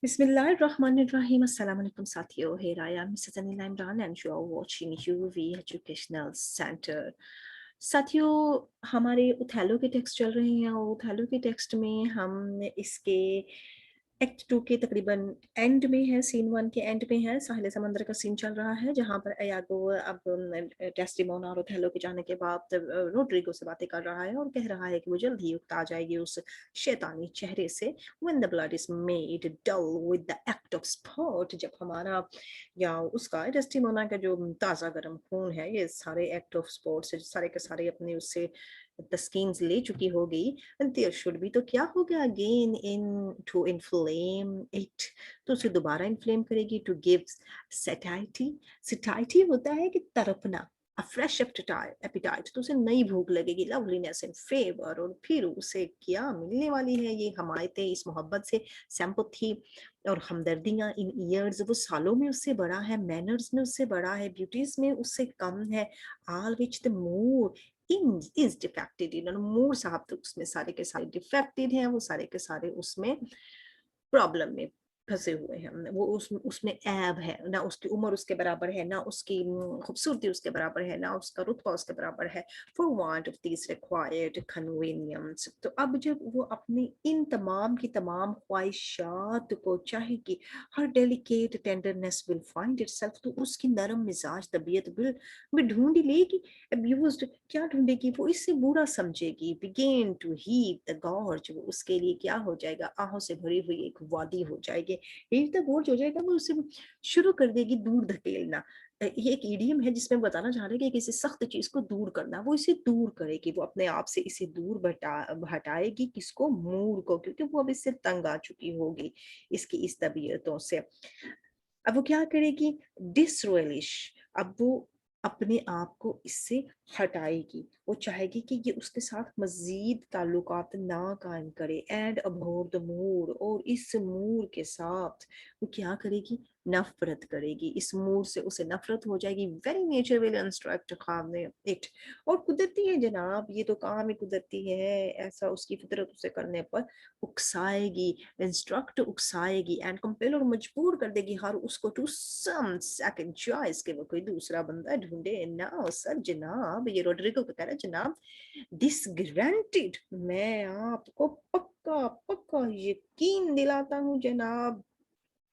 Bismillahirrahmanirrahim. Assalamu alaikum साथियों. Here I am, Mrs. Anila Imran, and you are watching UV Educational Center. साथियों, हमारे उथैलो के text चल रहे हैं और उथैलो के टेक्स्ट में हम इसके एक्ट 2 के तकरीबन एंड में है, सीन 1 के एंड में है, साहिल समंदर का सीन चल रहा है जहाँ पर यागो अब डेस्टिमोना और उथैलो के जाने के बाद रोड्रिगो से बातें कर रहा है और कह रहा है कि वो जल्द ही उकता जाएगी उस शैतानी चेहरे से. When the blood is made dull with the act of sport, जब हमारा या उसका डेस्टिमोना का जो ताज़ा गर्म खून है ये सारे एक्ट ऑफ स्पोर्ट्स से सारे के सारे अपने उससे तस्कीन्स ले चुकी होगी, देयर शुड भी तो क्या होगा again in to inflame it, तो उसे दोबारा इन्फ्लेम करेगी. टू गिव सेटाइटी, सेटाइटी होता है कि तड़पना, a fresh appetite, तो उसे नई भूख लगेगी. लवलीनेस एंड फेवर, और फिर उसे क्या मिलने वाली है, ये हमायतें इस मोहब्बत से, सिंपैथी और हमदर्दियाँ इन ईयर्स, वो सालों में उससे बड़ा है, मैनर्स में उससे बड़ा है, ब्यूटीज में उससे कम है. all which the more is defected, मोर साहब तो उसमें सारे के सारे डिफेक्टेड हैं, वो सारे के सारे उसमें प्रॉब्लम में फंसे हुए हैं. वो उसमें ऐब है, ना उसकी उम्र उसके बराबर है, ना उसकी खूबसूरती उसके बराबर है, ना उसका रुतबा उसके बराबर है. For want of this required convenience, तो अब जब वो अपनी इन तमाम की तमाम ख्वाहिशात को चाहेगी, हर delicate tenderness will find itself, तो उसकी नरम मिजाज तबीयत भी ढूंढ लेगी. अब्यूज्ड, क्या ढूंढेगी, वो इससे बुरा समझेगी. Begin to heave the gorge, वो उसके लिए क्या हो जाएगा, आहों से भरी हुई एक वादी हो जाएगी. हीप द गॉर्ज हो जाएगा, वो उसे शुरू कर देगी दूर धकेलना. ये एक इडियम है जिसमें बताना चाह रहे हैं कि किसी सख्त चीज को दूर करना, वो इसे दूर करेगी, वो अपने आप से इसे दूर हटाएगी. किसको, मूड को, क्योंकि वो अब इससे तंग आ चुकी होगी इसकी इस तबीयतों से. अब वो क्या करेगी, डिसरोलिश, अब वो अपने आप को इससे हटाएगी. वो चाहेगी कि ये उसके साथ मजीद ताल्लुकात ना कायम करे. एंड अबोर द मूड, और इस मूड के साथ वो क्या करेगी, नफरत करेगी. इस मूड से उसे नफरत हो जाएगी. वेरी नेचर विल इंस्ट्रक्ट खाने इट, और कुदरती है जनाब, ये तो काम ही कुदरती है, ऐसा उसकी फितरत उसे करने पर उकसाएगी. इंस्ट्रक्ट उकसाएगी, एंड कंपेल, और मजबूर कर देगी हर उसको टू सम सेकंड चॉइस, के वो कोई दूसरा बंदा ढूंढे. ना सर जनाब, ये रोड्रिगो को कह रहा है जनाब, दिस ग्रांटेड, मैं आपको पक्का पक्का यकीन दिलाता हूँ जनाब,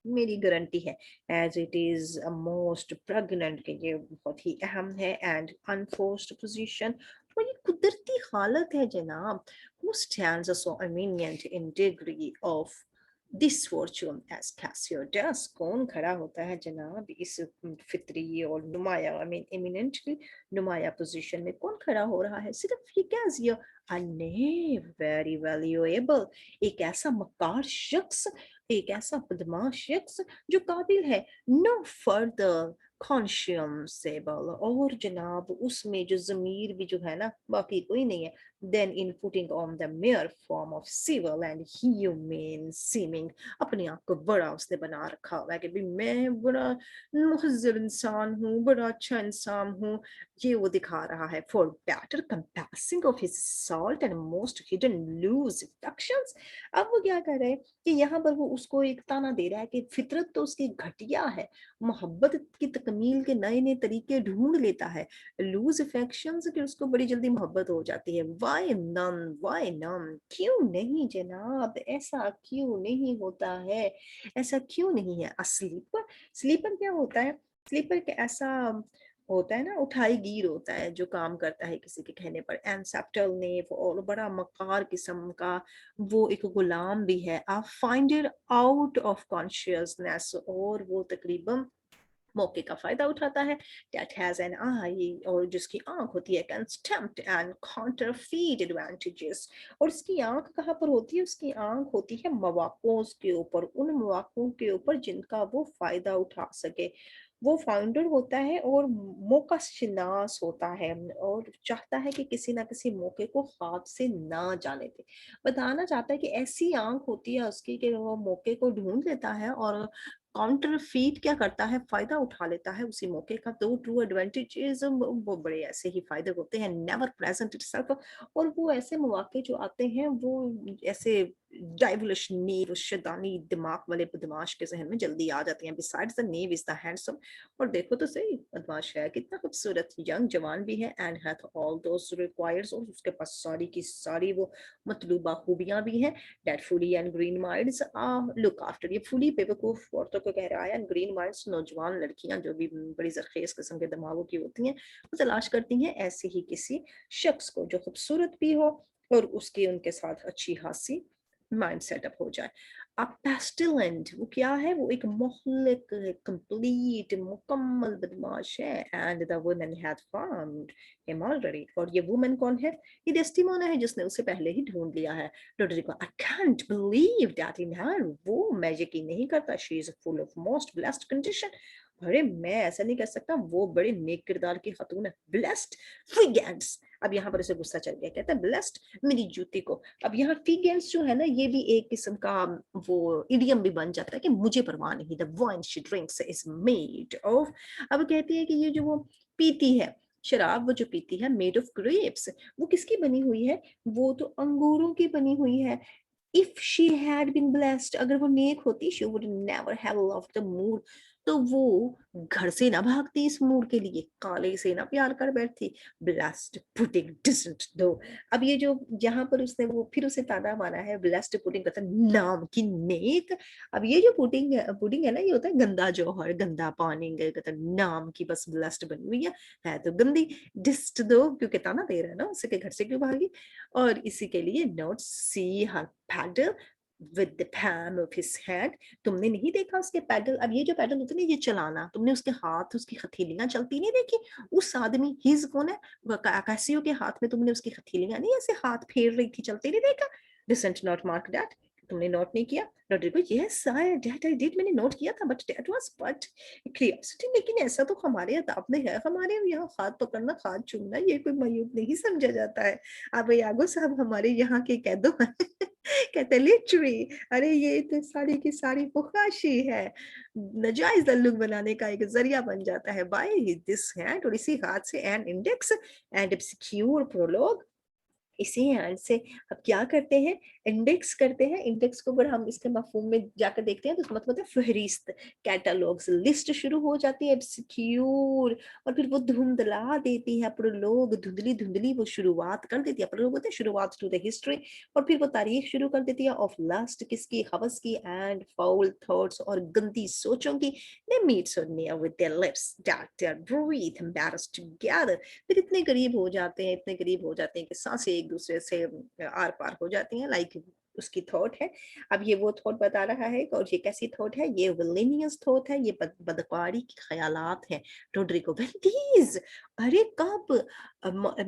मेरी गारंटी है, as it is most pregnant, के ये बहुत ही अहम है, एंड अनफोर्स्ड पोजीशन, और ये कुदरती हालत है जनाब. who stands so eminent in degree of this fortune as Cassio does, कौन खड़ा होता है जनाब इस फितरी और नुमाया, आई मीन एमिनेंटली नुमाया पोजीशन में, कौन खड़ा हो रहा है, सिर्फ ये कैसियो, अने वेरी वैल्यूएबल, एक ऐसा मक्कार शख्स, एक ऐसा बदमाश शख्स जो काबिल है नो फर्दर कॉन्शियसेबल, और जनाब उसमें जो जमीर भी जो है ना बाकी कोई नहीं है, then in putting on the mere form of civil and human seeming, अपने आप को बड़ा उसने बना रखा हुआ है कि भाई मैं बड़ा मुहज्जब इंसान हूँ, बड़ा अच्छा इंसान हूँ, ये वो दिखा रहा है. For better compassing of his salt and most hidden loose affections, अब वो क्या कर रहे हैं कि यहाँ पर वो उसको एक ताना दे रहा है कि फितरत तो उसकी घटिया है, मोहब्बत की तकमील के नए नए तरीके ढूंढ लेता है, लूज अफेक्शंस कि उसको बड़ी जल्दी मोहब्बत हो जाती है. वाई नन, क्यों नहीं जनाब, ऐसा क्यों नहीं होता है, ऐसा क्यों नहीं है. स्लीपर, स्लीपर क्या होता है, स्लीपर के ऐसा होता है ना, उठाई गिर होता है जो काम करता है किसी के कहने पर. एंसेप्टल नेव, और बड़ा मकार किस्म का वो एक गुलाम भी है. आप फाइंडर आउट ऑफ कॉन्शियसनेस, और वो तकरीबन मौके का फायदा उठाता है. that has an eye, और जिसकी आंख होती है, can tempt and counterfeit advantages, और इसकी आंख कहाँ पर होती है, उसकी आंख होती है मौक़ों के ऊपर, उन मौक़ों के ऊपर जिनका वो फायदा उठा सके. वो फाउंडर होता है और मौका शिनास होता है, और चाहता है कि किसी ना किसी मौके को हाथ से ना जाने दे. बताना चाहता है कि ऐसी आंख होती है उसकी कि वो मौके को ढूंढ लेता है और काउंटर फीट क्या करता है, फायदा उठा लेता है उसी मौके का. दो ट्रू एडवांटेजेस वो बड़े ऐसे ही फायदे होते हैं, नेवर प्रेजेंट इटसेल्फ, और वो ऐसे मौके जो आते हैं वो ऐसे डाइवलिश नीव, उस शैतानी दिमाग वाले बदमाश के ज़हन में जल्दी आ जाती हैं। बिसाइड्स द नीव इज़ द हैंडसम, और देखो तो सही बदमाश है, कितना खूबसूरत यंग जवान भी है, and hath all those requires, और उसके पास सारी की सारी वो मतलूबा खूबियाँ भी हैं। That fully and green minds look after, ये फुली बेवकूफ़ औरतों को कह रहा है, एंड ग्रीन माइंड्स नौजवान लड़कियाँ जो भी बड़ी ज़रख़ेज़ किस्म के दिमागों की होती हैं, वो तलाश करती हैं ऐसे ही किसी शख्स को जो खूबसूरत भी हो और उसकी उनके साथ अच्छी खासी माइंड सेटअप हो जाए। अब पेस्टिलेंट वो क्या है? वो एक मुहलिक, कंप्लीट, मुकम्मल बदमाश है, and the woman had found him already, और ये वुमन कौन है? ये डेस्टिमोना है जिसने उसे पहले ही ढूंढ लिया है। Roderigo, I can't believe that in her, वो मैं यकीन नहीं करता, she is full of most blessed condition. अरे मैं ऐसा नहीं कर सकता, वो बड़े नेक किरदार की खातून है, ब्लेस्ड फिगेंट्स। अब यहाँ पर उसे गुस्सा चल गया, कहता है ब्लेस्ड मेरी जूती को। अब यहाँ फिगेंट्स जो है ना, ये भी एक किस्म का वो इडियम भी बन जाता है कि मुझे परवाह नहीं, the wine she drinks is made of. अब कहती है कि ये जो वो पीती है शराब, वो जो पीती है मेड ऑफ ग्रेप्स, वो किसकी बनी हुई है? वो तो अंगूरों की बनी हुई है। If she had been blessed, अगर वो नेक होती, she would never have loved the mood, तो वो घर से ना भागती इस मूड के लिए, काले से ना प्यार कर बैठती। ब्लेस्ड पुडिंग डिडंट दो। अब ये जो यहाँ पर उसने वो फिर उसे ताना मारा है, ब्लेस्ड पुडिंग कहता नाम की नेक। अब ये जो पुडिंग है ना, ये होता है गंदा जौहर, गंदा पानी, कहता नाम की बस ब्लेस्ड बनी हुई है तो गंदी। डिस्ट दो, क्योंकि ताना दे रहा है ना उसे कि घर से क्यों भागी। और इसी के लिए not see her paddle with the palm of his hand, तुमने नहीं देखा उसके पैडल? अब ये जो पैडल होते हैं ना, ये चलाना, तुमने उसके हाथ, उसकी हथेलियां चलती नहीं देखी? उस आदमी हिज कौन है? कैसियो के हाथ में तुमने उसकी हथेलियां नहीं ऐसे हाथ फेर रही थी, चलते नहीं देखा? डिसेंट नॉट मार्क दैट, तुमने नोट नहीं किया? Roderigo, yes that I did, मैंने नोट किया था, but that was but curiosity. लेकिन ऐसा तो हमारे अदाब में है, हमारे यहाँ हाथ पकड़ना, हाथ चूमना, ये कोई मयूब नहीं समझा जाता है। अब यागो साहब हमारे यहाँ के कह दो कहते लिटरली, अरे ये तो सारी की सारी फुहशी है, नाजायज ताल्लुक बनाने का एक जरिया बन जाता है। बाय दिस हैंड, और इसी हाथ से and index and secure prologue, इसी हैंड से अब क्या करते हैं? इंडेक्स करते हैं। इंडेक्स को अगर हम इसके मफहूम में जाकर देखते हैं तो उसका मतलब होता है फहरिस्त, कैटलॉग्स, लिस्ट शुरू हो जाती है, सिक्योर, और फिर वो धुंधला देती है प्रोलोग, धुंधली धुंधली वो शुरुआत कर देती है। प्रोलोग होता है शुरुआत टू द हिस्ट्री, और फिर वो तारीख शुरू कर देती है ऑफ लस्ट, किसकी? हवस की, एंड फाउल थॉट्स, और गंदी सोचों की। they meet so near with their lips that they breathe embarrassed together, फिर इतने करीब हो जाते हैं, इतने करीब हो जाते हैं कि सांसें एक दूसरे से आर पार हो जाती हैं, लाइक उसकी थॉट है। अब ये वो थॉट बता रहा है, और ये कैसी थॉट है? ये विलेनियस थॉट है, ये बदकारी के ख्यालात हैं। रोड्रिगो, व्हेन दीज, अरे कब?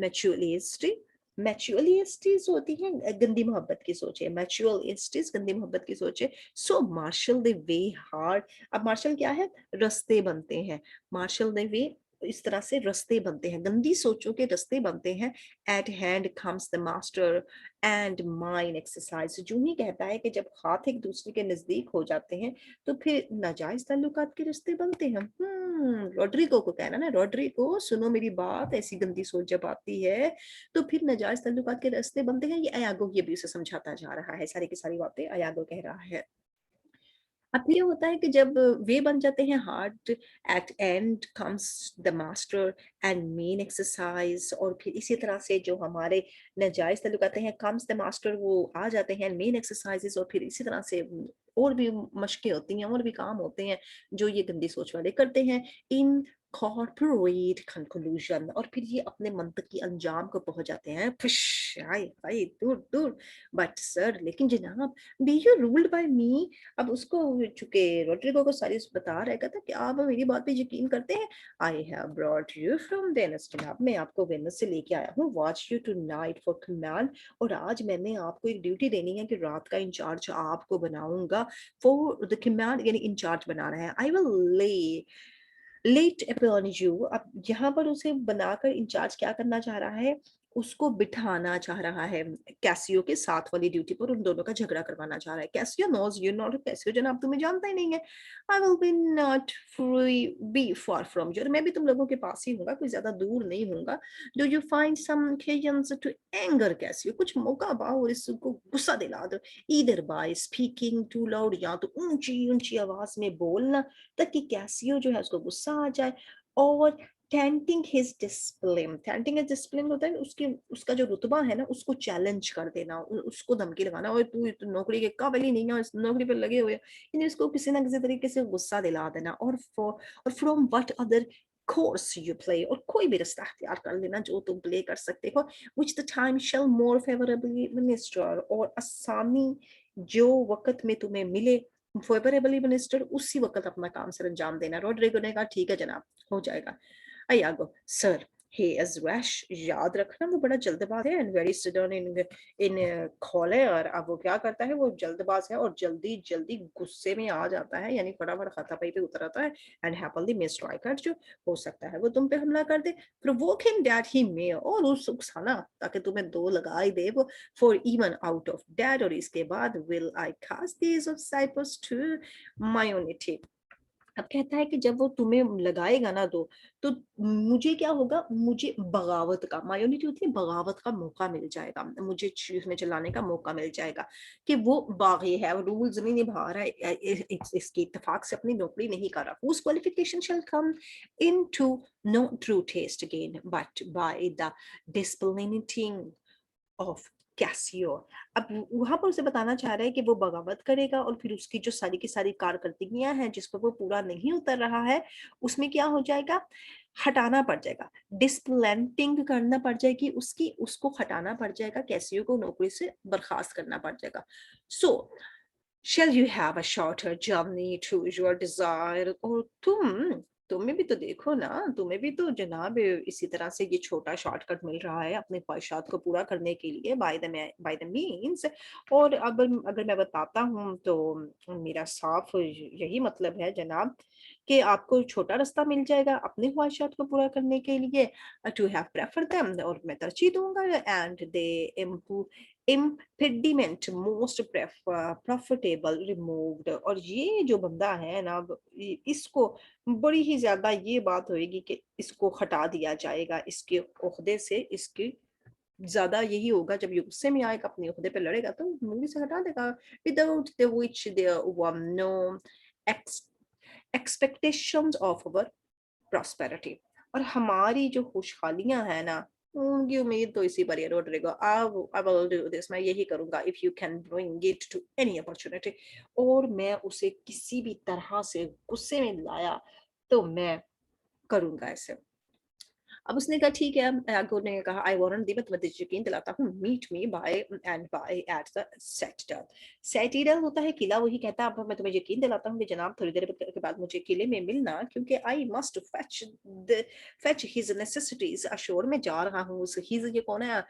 मैच्योरिटी, मैच्योरिटीज होती हैं गंदी मोहब्बत की सोचे, मैच्योरिटीज गंदी मोहब्बत की सोचे। सो मार्शल द वे हार्ड, अब मार्शल क्या है? रास्ते बनते हैं, मार्शल द वे, इस तरह से रास्ते बनते हैं, गंदी सोचों के रास्ते बनते हैं। Eight hand comes the master and mind exercise, जो ही कहता है कि जब हाथ एक दूसरे के नजदीक हो जाते हैं तो फिर नाजायज ताल्लुकात के रिश्ते बनते हैं। रोड्रिगो को कहना ना, रोड्रिगो सुनो मेरी बात, ऐसी गंदी सोच जब आती है तो फिर नाजायज ताल्लुकात के रास्ते बनते हैं। ये अयागो ये भी उसे समझाता जा रहा है, सारी की सारी बातें अयागो कह रहा है। अब ये होता है कि जब वे बन जाते हैं heart, at and comes the master and main exercise, और फिर इसी तरह से जो हमारे नाजायज ताल्लुक आते हैं, कम्स द मास्टर, वो आ जाते हैं मेन एक्सरसाइजेस, और फिर इसी तरह से और भी मशकें होती हैं, और भी काम होते हैं जो ये गंदी सोच वाले करते हैं। इन कॉर्पोरेट कंक्लूजन, और फिर ये अपने मंतकी अंजाम को पहुंच जाते हैं। फुश, आए हाय, दूर दूर। बट सर, लेकिन जनाब, बी यू रूल्ड बाय मी। अब उसको, चूंकि रोड्रिगो को सारी बता रहा है, कहता कि आप मेरी बात पे यकीन करते हैं। I have brought you from Venice, जनाब मैं आपको वेनिस से लेके आया हूँ, watch you tonight for command, और आज मैंने आपको एक ड्यूटी देनी है कि रात का इंचार्ज आपको बनाऊंगा, फॉर द कमांड, यानी इंचार्ज बना रहा है। I will let upon you, अब यहाँ पर उसे बनाकर इंचार्ज क्या करना चाह रहा है? اس کو بٹھانا چاہ رہا ہے کیسیو کے ساتھ والی ڈیوٹی پر, ان دونوں کا جھگڑا کروانا چاہ رہا ہے. کیسیو نوز یو ناٹ, کیسیو جناب تمہیں جانتا ہی نہیں ہے. I will be not free, be far from you. میں بھی تم لوگوں کے پاس ہی ہوں گا, کوئی زیادہ دور نہیں ہوں گا. Do you find some occasions to anger کیسیو, کچھ موقع پاؤ اور اس کو غصہ دلا دو. either by speaking too loud, یا تو اونچی اونچی آواز میں بولنا تاکہ کیسیو جو ہے اس کو غصہ آ جائے, اور ٹینٹنگ ہز ڈسپلن. ٹینٹنگ ہز ڈسپلن ہوتا ہے اس کا جو رتبہ ہے نا اس کو چیلنج کر دینا, اس کو دھمکی لگانا, اور تو نوکری کے قابل ہی نہیں ہے, اس نوکری پہ لگے ہوئے, یعنی اس کو کسی نہ کسی طریقے سے غصہ دلا دینا. اور from what other course you play, اور کوئی بھی رستہ اختیار کر لینا جو تم پلے کر سکتے ہو. which the time shall more favorably minister, اور آسانی جو وقت میں تمہیں ملے فیوریبلی منسٹر, اسی وقت اپنا کام سر انجام دینا. روڈریگو نے کہا ٹھیک ہے جناب, ہو جائے گا. ایاگو, سر he is rash, یاد رکھنا وہ بڑا جلد باز ہے, and very stubborn in کھولے, اور اب وہ کیا کرتا ہے, وہ جلد باز ہے اور جلدی جلدی غصے میں آ جاتا ہے, یعنی فٹافٹ خطا پائی پہ اتر آتا ہے. and happily may strike at, جو ہو سکتا ہے وہ تم پہ حملہ کر دے. provoke him that he may, اور اس اکسانا تاکہ تمہیں دو لگا ہی دے وہ. for even out of that, اور اس کے بعد will I cast these of Cyprus to my unity. اب کہتا ہے کہ جب وہ تمہیں لگائے گا نا تو مجھے کیا ہوگا, مجھے بغاوت کا, مایونٹی ہوتی ہے بغاوت کا موقع مل جائے گا, مجھے چیز میں چلانے کا موقع مل جائے گا کہ وہ باغی ہے, رولز نہیں نبھا رہا ہے, اس کی اتفاق سے اپنی نوکری نہیں کر رہا. whose qualification shall come into no true taste again but by the disciplining of کیسیو. اب وہاں پر اسے بتانا چاہ رہا ہے کہ وہ بغاوت کرے گا, اور پھر اس کی جو ساری کی ساری کارکردگیاں ہیں جس پر وہ پورا نہیں اتر رہا ہے, اس میں کیا ہو جائے گا, ہٹانا پڑ جائے گا, ڈسپلنٹنگ کرنا پڑ جائے گی اس کو ہٹانا پڑ جائے گا, کیسیو کو نوکری سے برخاست کرنا پڑ جائے گا. سو shall you have a shorter journey to your desire, اور تمہیں بھی تو دیکھو نا, تمہیں بھی تو جناب اسی طرح سے یہ چھوٹا شارٹ کٹ مل رہا ہے اپنے خواہشات کو پورا کرنے کے لیے by the means. اور اب اگر میں بتاتا ہوں تو میرا صاف یہی مطلب ہے جناب کہ آپ کو چھوٹا رستہ مل جائے گا اپنی خواہشات کو پورا کرنے کے لیے, to have preferred them, اور میں ترجیح دوں گا, and they impediment most profitable removed. اور یہ جو بندہ ہے نا, اس کو بڑی ہی زیادہ یہ بات ہوئے گی کہ اس کو ہٹا دیا جائے گا اس کے عہدے سے, اس کی زیادہ یہی ہوگا جب یہ غصے میں آئے گا اپنے عہدے پہ لڑے گا تو مووی سے ہٹا دے گا. without the which there were no expectations of our prosperity, اور ہماری جو خوشحالیاں ہیں نا ان کی امید تو اسی پر ہی روڈ رہے گا. I will do this, میں یہی کروں گا, if you can bring it to any opportunity, اور میں اسے کسی بھی طرح سے غصے میں لایا تو میں کروں گا ایسے. اب اس نے کہا ٹھیک ہے, آگو نے کہا I warrant thee, میں تمہیں یقین دلاتا ہوں, meet me by and by at the citadel. citadel ہوتا ہے قلعہ, وہی کہتا ہے اب میں تمہیں یقین دلاتا ہوں کہ جناب تھوڑی دیر کے بعد مجھے قلعے میں ملنا, کیونکہ I must fetch his necessities ashore, میں جا رہا ہوں. his یہ کون ہے,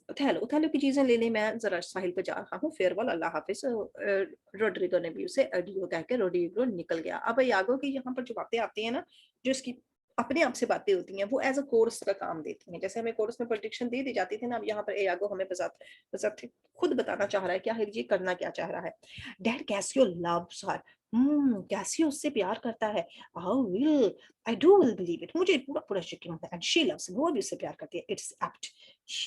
اتھیلو کی چیزیں لینے میں ذرا ساحل پہ جا رہا ہوں. farewell, اللہ حافظ. روڈریگو نے بھی اسے ایڈیو کہہ کے روڈریگو نکل گیا. اب آگو کی یہاں پر جو باتیں آتی ہیں نا, جو اس کی اپنے آپ سے باتیں ہوتی ہیں, وہ ایز اے کورس کا کام دیتی ہیں, جیسے ہمیں کورس میں پریڈکشن دی جاتی تھی نا, اب یہاں پر ایاگو ہمیں بذات خود بتانا چاہ رہا ہے کیا ہے یہ کرنا کیا چاہ رہا ہے. ڈیڈ کیسیو loves her, کیسیو اس سے پیار کرتا ہے. I do will believe it, مجھے پورا پورا یقین ہے. and she loves him, وہ بھی اس سے پیار کرتی ہے. it's apt,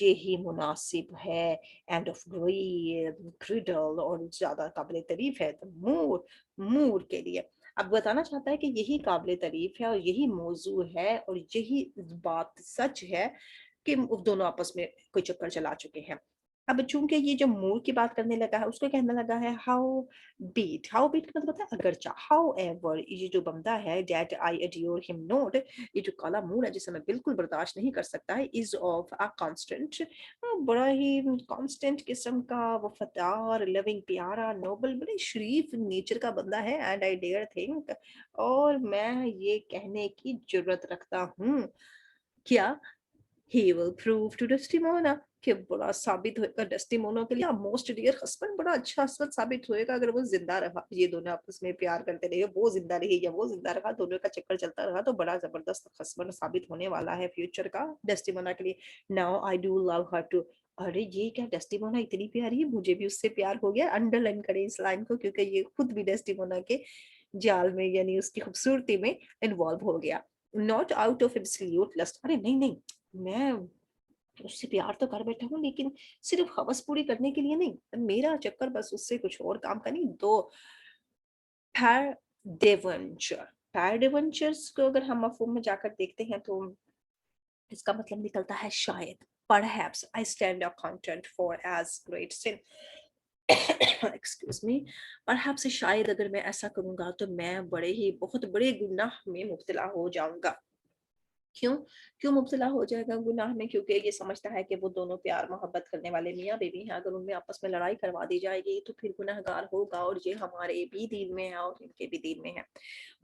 یہی مناسب ہے. and of great cradle, اور زیادہ قابل تعریف ہے. مور کے لیے اب بتانا چاہتا ہے کہ یہی قابل تعریف ہے اور یہی موضوع ہے اور یہی بات سچ ہے کہ دونوں آپس میں کوئی چکر چلا چکے ہیں. اب چونکہ یہ جو مور کی بات کرنے لگا ہے, اس کو کہنے لگا ہے ہاؤ بیٹ کا مطلب ہے اگرچہ. ہاؤ ایور, یہ جو بندہ ہے دیٹ آئی ایڈیور ہم نوٹ, یہ جو کالا مور ہے جسے میں بالکل برداشت نہیں کر سکتا ہے, از آف اے کانسٹنٹ, بڑا ہی کانسٹنٹ قسم کا, وفادار, لونگ, پیارا, نوبل, بڑے شریف نیچر کا بندہ ہے. اینڈ آئی ڈیئر تھنک, اور میں یہ کہنے کی جرت رکھتا ہوں کیا he will prove to Desdemona कि बड़ा साबित होएगा डेस्टिमोना के लिए मोस्ट डियर हस्बैंड, बड़ा अच्छा हस्बैंड साबित होएगा अगर वो जिंदा रहा, ये दोनों आपस में प्यार करते रहे, वो जिंदा रही या वो जिंदा रहा, दोनों का चक्कर चलता रहा, तो बड़ा जबरदस्त हस्बैंड साबित होने वाला है फ्यूचर का डेस्टिमोना के लिए। Now I do love her too. अरे ये क्या, डेस्टिमोना इतनी प्यारी है, मुझे भी उससे प्यार हो गया। अंडरलाइन करें इस लाइन को, क्योंकि ये खुद भी डेस्टिमोना के जाल में यानी उसकी खूबसूरती में इन्वॉल्व हो गया। Not out of absolute lust, अरे नहीं नहीं, मैं उससे प्यार तो कर बैठा हूँ लेकिन सिर्फ हवस पूरी करने के लिए नहीं, मेरा चक्कर बस उससे कुछ और काम का नहीं। दो पैरडेवेंचर, पैरडेवेंचर्स को अगर हम मफहूम में जाकर देखते हैं तो इसका मतलब निकलता है शायद, perhaps I stand a content for as great sin excuse me, perhaps शायद अगर मैं ऐसा करूंगा तो मैं बड़े ही बहुत बड़े गुनाह में मुब्तला हो जाऊंगा। क्यों क्यों मुब्तला हो जाएगा गुनाह में? क्योंकि ये समझता है कि वो दोनों प्यार मोहब्बत करने वाले मियाँ बीवी हैं, अगर उनमें आपस में लड़ाई करवा दी जाएगी तो फिर गुनहगार होगा, और ये हमारे भी दीन में है और इनके भी दीन में है।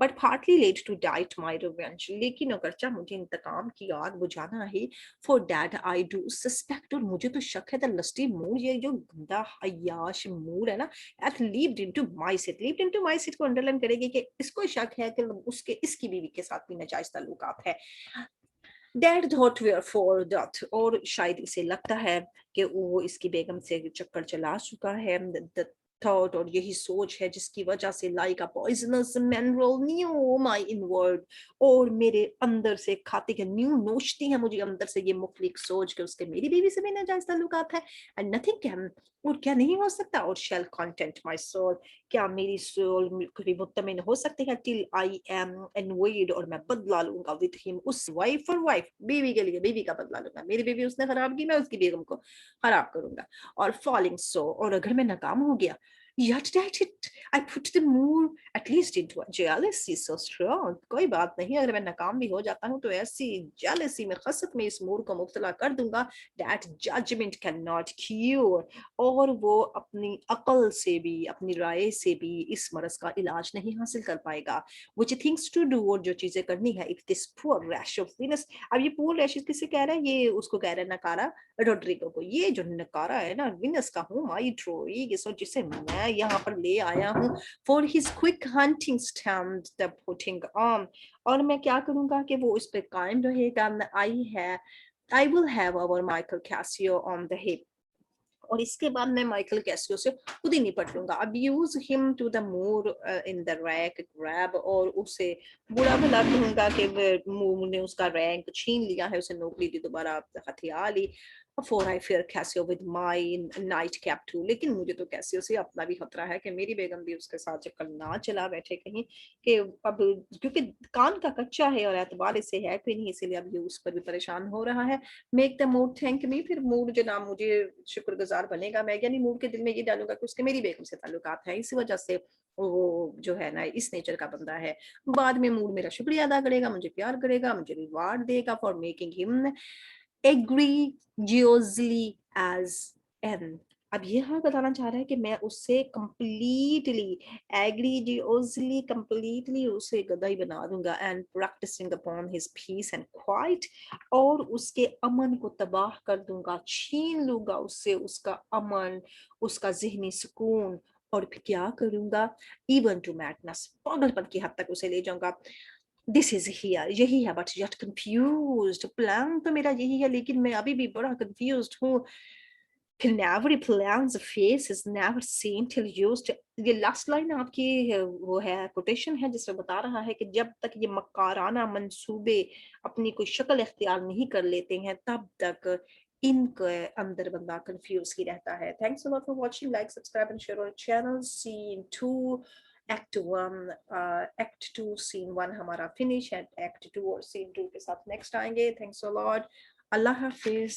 But partly led to diet my revenge, लेकिन अगरचा मुझे इंतकाम की आग बुझाना है, for that I do suspect, और मुझे तो शक है द लस्टी मूड, ये जो गंदा अय्याश मूड है ना, at leaped into my seat, leaped into my seat को अंडरलाइन करेगी कि इसको शक है कि उसके इसकी बीवी के साथ भी नाजायज ताल्लुकात है। Dad thought we are for that, और शायद इसे लगता है कि वो इसकी बेगम से चक्कर चला चुका है। The thought, और यही सोच है जिसकी वजह से like a poisonous mineral knew my inward, और मेरे अंदर से खाते के न्यू नोचती है मुझे अंदर से ये मुखलिक सोच के उसके मेरी बीवी से भी नाजायज ताल्लुकात है। And nothing can, और क्या नहीं हो सकता, और shall content my soul, क्या मेरी सोल कभी मुतमिन हो सकती है, टिल आई एम एनवेड, और मैं बदला लूंगा विद हिम, उस वाइफ फॉर वाइफ, बीवी के लिए बीवी का बदला लूंगा, मेरी बीवी उसने खराब की, मैं उसकी बेगम को खराब करूंगा। और फॉलिंग सो, और अगर मैं नाकाम हो गया, yet that it I put the moor at least into a jealousy so strong, कोई बात नहीं, अगर मैं नाकाम भी हो जाता हूँ तो ऐसी jealousy में खसक में इस मूर को मुब्तला कर दूंगा, that judgment cannot cure, और वो अपनी अकल से भी अपनी राय से भी इस मरज का इलाज नहीं हासिल कर पाएगा। which things to do, और जो चीजें करनी है, if this poor rash of Venus, अब ये poor rash किसे कह रहा है, ये उसको कह रहा है नकारा रोड्रिगो को, ये जो नकारा है ना विनस का हूँ माई ट्रोइगिस, और जिसे मैं यहाँ पर ले आया हूँ for his quick hunting stand the putting on, और मैं क्या करूंगा कि वो इस पे कायम रहेगा। I will have our Michael Casio on the hip, और इसके बाद मैं माइकल कैसियो से खुद ही निपट लूंगा। अब use him to the Moor in the rank garb, और उसे बुरा भला कहूंगा कि मूर ने उसका रैंक छीन लिया है, उसे नौकरी दी, दोबारा हथियार ली। For I fear Cassio with my night cap too, लेकिन मुझे तो कैसियो से अपना भी खतरा है कि मेरी बेगम भी उसके साथ चक्कर ना चला बैठे कहीं, कि अब क्योंकि कान का कच्चा है और एतबार इसे है कोई नहीं, इसीलिए अब ये उस पर भी परेशान हो रहा है। Make the mood thank me, फिर मूड जो नाम मुझे शुक्रगुजार बनेगा मैं, यानी मूड के दिल में ये डालूंगा कि उसके मेरी बेगम से ताल्लुकात है, इसी वजह से वो जो है ना इस नेचर का बंदा है। बाद में मूड मेरा शुक्रिया अदा करेगा, मुझे प्यार करेगा, मुझे रिवार्ड देगा for making him egregiously as an. अब ये हाँ बताना चाह रहा है कि मैं उससे कंप्लीटली एग्रीजियोसली कंप्लीटली उसे गदाई बना दूंगा, and practising upon his peace and quiet, और उसके अमन को तबाह कर दूंगा, छीन लूंगा उससे उसका अमन, उसका जहनी सुकून, और फिर क्या करूंगा, इवन टू मैडनेस, पागलपन की हद तक उसे ले जाऊंगा। दिस इज हियर, यही है, बट यट कंफ्यूज्ड, प्लान तो मेरा यही है लेकिन मैं अभी भी बड़ा कंफ्यूज्ड हूँ। Canary plans face is never seen till used, ये लास्ट लाइन आपकी वो है कोटेशन है जिसमें बता रहा है कि जब तक ये मक्काराना मंसूबे अपनी कोई शक्ल इख्तियार नहीं कर लेते हैं तब तक इनके अंदर बंदा कंफ्यूज ही रहता है। Thanks a lot for watching, like subscribe and share our channel. Scene 2 act 1 act 2 scene 1 हमारा फिनिश है, एक्ट 2 और सीन 2 के साथ नेक्स्ट आएंगे। Thanks a lot, Allah Hafiz.